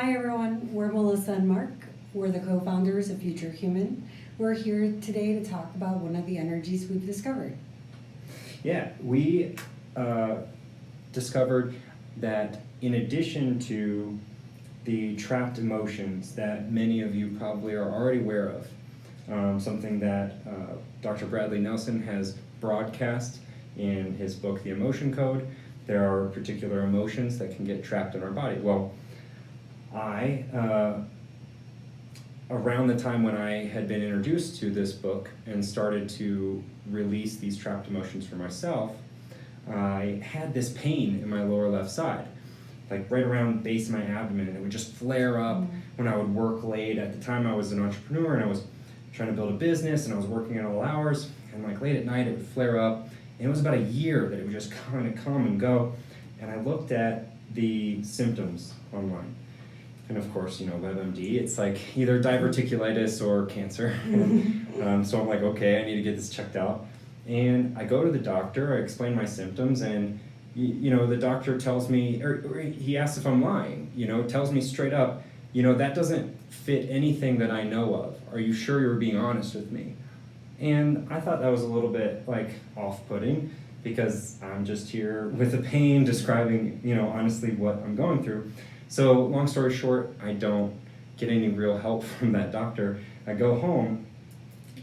Hi everyone, we're Melissa and Mark. We're the co-founders of Future Human. We're here today to talk about one of the energies we've discovered. Yeah, we discovered that in addition to the trapped emotions that many of you probably are already aware of, something that Dr. Bradley Nelson has broadcast in his book, The Emotion Code, there are particular emotions that can get trapped in our body. Well, around the time when I had been introduced to this book and started to release these trapped emotions for myself, I had this pain in my lower left side, like right around the base of my abdomen, and it would just flare up when I would work late. At the time I was an entrepreneur and I was trying to build a business and I was working at all hours, and like late at night it would flare up, and it was about a year that it would just kind of come and go. And I looked at the symptoms online. And of course, you know, WebMD, it's like either diverticulitis or cancer. So I'm like, okay, I need to get this checked out. And I go to the doctor, I explain my symptoms, and you know, the doctor tells me, or he asks if I'm lying, you know, tells me straight up, you know, that doesn't fit anything that I know of. Are you sure you're being honest with me? And I thought that was a little bit like off-putting, because I'm just here with a pain describing, you know, honestly what I'm going through. So long story short, I don't get any real help from that doctor. I go home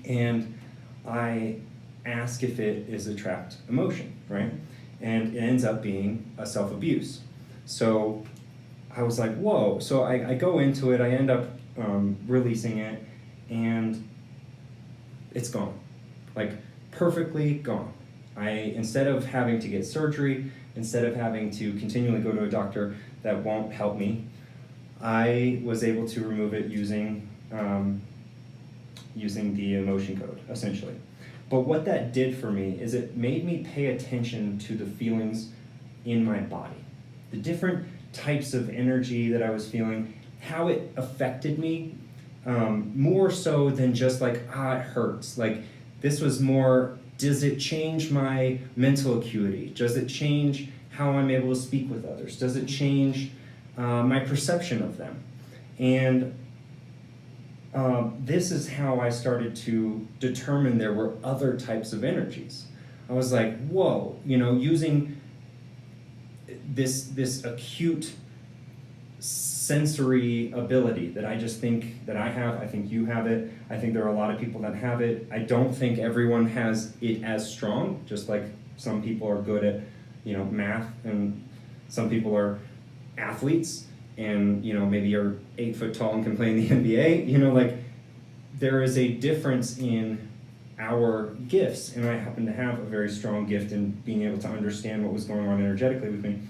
and I ask if it is a trapped emotion, right? And it ends up being a self-abuse. So I was like, whoa. So I go into it, I end up releasing it, and it's gone. Like, perfectly gone. Instead of having to get surgery, instead of having to continually go to a doctor that won't help me, I was able to remove it using the emotion code, essentially. But what that did for me is it made me pay attention to the feelings in my body, the different types of energy that I was feeling, how it affected me, more so than just like, it hurts. Like, this was more, does it change my mental acuity? Does it change how I'm able to speak with others? Does it change my perception of them? And this is how I started to determine there were other types of energies. I was like, whoa, you know, using this acute sensory ability that I just think that I have, I think you have it, I think there are a lot of people that have it. I don't think everyone has it as strong, just like some people are good at, you know, math, and some people are athletes, and, you know, maybe you're 8 foot tall and can play in the NBA, you know, like, there is a difference in our gifts, and I happen to have a very strong gift in being able to understand what was going on energetically with me.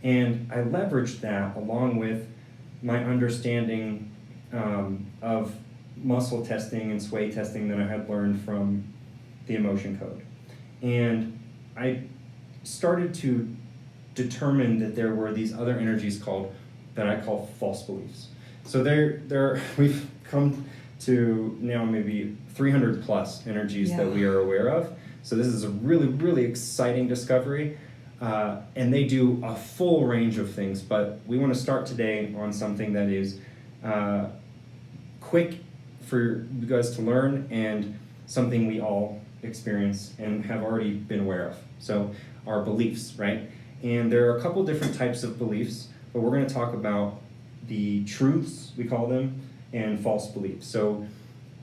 And I leveraged that along with my understanding of muscle testing and sway testing that I had learned from the emotion code. And I started to determine that there were these other energies that I call false beliefs. So we've come to now maybe 300 plus energies that we are aware of. So this is a really, really exciting discovery. And they do a full range of things, but we want to start today on something that is quick for you guys to learn, and something we all experience and have already been aware of. So our beliefs, right? And there are a couple different types of beliefs, but we're going to talk about the truths, we call them, and false beliefs. So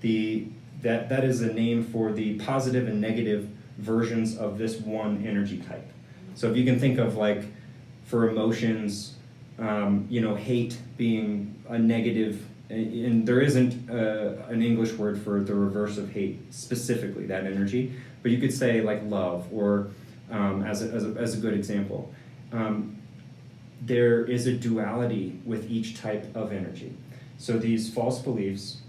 that is a name for the positive and negative versions of this one energy type. So if you can think of, like, for emotions, you know, hate being a negative, and there isn't an English word for the reverse of hate, specifically that energy, but you could say like love, or as a good example. There is a duality with each type of energy. So these false beliefs,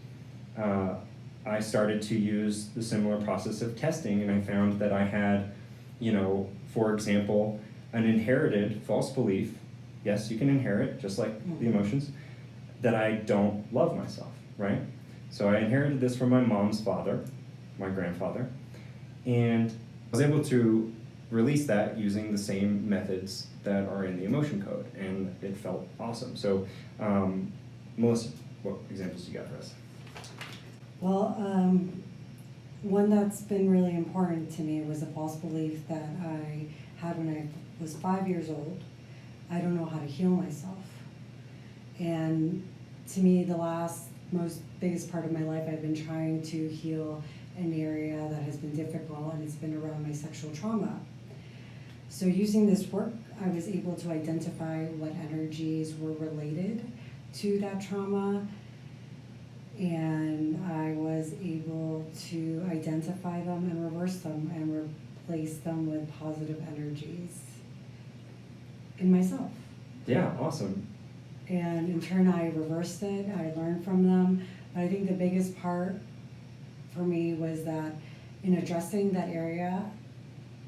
I started to use the similar process of testing, and I found that I had, you know, for example, an inherited false belief. Yes, you can inherit, just like the emotions, that I don't love myself, right? So I inherited this from my mom's father, my grandfather, and I was able to release that using the same methods that are in the emotion code, and it felt awesome. So Melissa, what examples do you got for us? Well, one that's been really important to me was a false belief that I had when I was 5 years old. I don't know how to heal myself. And to me, the biggest part of my life, I've been trying to heal an area that has been difficult, and it's been around my sexual trauma. So using this work, I was able to identify what energies were related to that trauma, and I was able to identify them and reverse them and replace them with positive energies in myself. Yeah, awesome. And in turn, I reversed it, I learned from them. But I think the biggest part for me was that in addressing that area,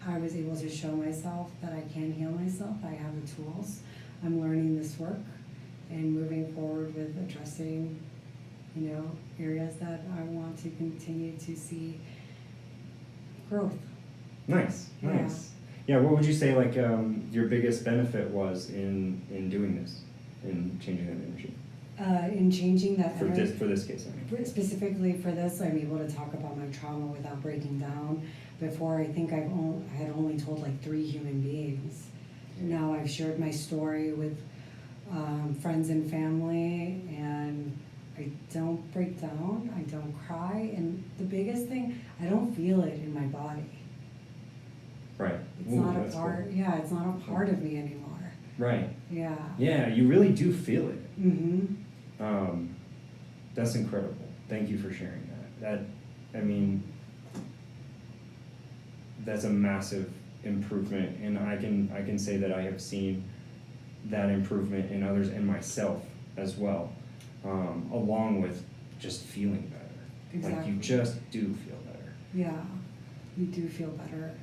I was able to show myself that I can heal myself. I have the tools. I'm learning this work and moving forward with addressing, areas that I want to continue to see growth. Nice. Yeah, what would you say your biggest benefit was in doing this, in changing that energy? In changing that For energy. this case, I mean. Specifically for this, I'm able to talk about my trauma without breaking down. Before, I think I had only told 3 human beings. Now I've shared my story with friends and family, and I don't break down, I don't cry, and the biggest thing, I don't feel it in my body. Right. It's not a part. Cool. Yeah, it's not a part of me anymore. Right. Yeah. Yeah, you really do feel it. Mm-hmm. That's incredible. Thank you for sharing that. That's a massive improvement, and I can say that I have seen that improvement in others and myself as well, along with just feeling better. Exactly. You just do feel better. Yeah, you do feel better.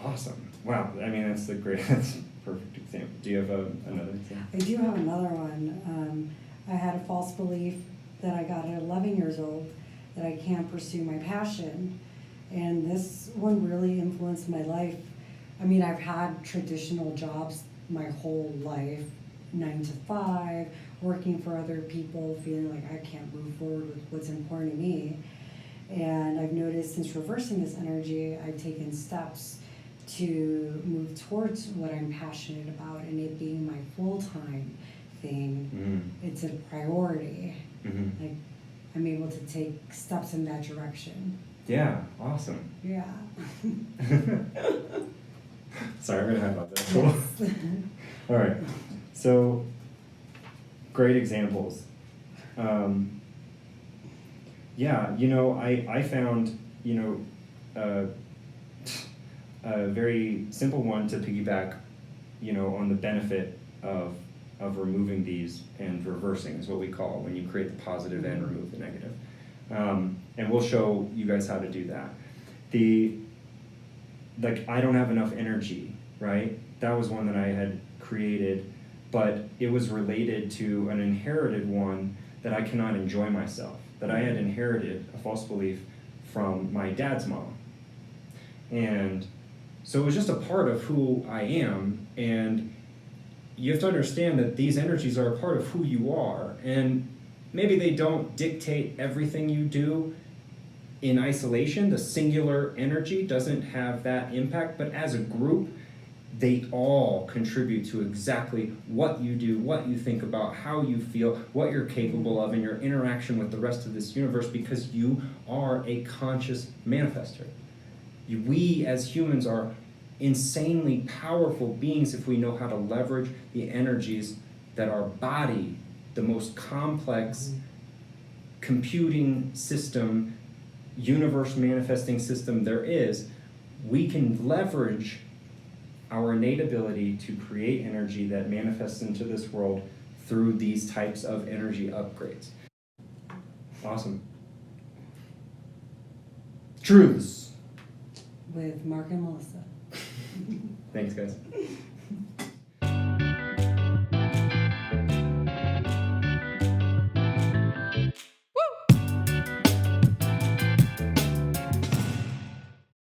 Awesome. Wow. That's a perfect example. Do you have another example? I do have another one. I had a false belief that I got at 11 years old that I can't pursue my passion. And this one really influenced my life. I've had traditional jobs my whole life, 9 to 5, working for other people, feeling like I can't move forward with what's important to me. And I've noticed since reversing this energy, I've taken steps to move towards what I'm passionate about, and it being my full-time thing. Mm-hmm. It's a priority. Mm-hmm. I'm able to take steps in that direction. Yeah, awesome. Yeah. Sorry, I'm gonna have about that. Cool. All right. So, great examples. Yeah, I found, a very simple one to piggyback, on the benefit of removing these and reversing is what we call it, when you create the positive and remove the negative. And we'll show you guys how to do that. I don't have enough energy, right? That was one that I had created, but it was related to an inherited one that I cannot enjoy myself, that I had inherited a false belief from my dad's mom. And so it was just a part of who I am, and you have to understand that these energies are a part of who you are, and maybe they don't dictate everything you do in isolation. The singular energy doesn't have that impact, but as a group, they all contribute to exactly what you do, what you think about, how you feel, what you're capable of in your interaction with the rest of this universe, because you are a conscious manifester. We as humans are insanely powerful beings if we know how to leverage the energies that our body, the most complex computing system, universe manifesting system there is, we can leverage our innate ability to create energy that manifests into this world through these types of energy upgrades. Awesome. Truths. With Mark and Melissa. Thanks, guys.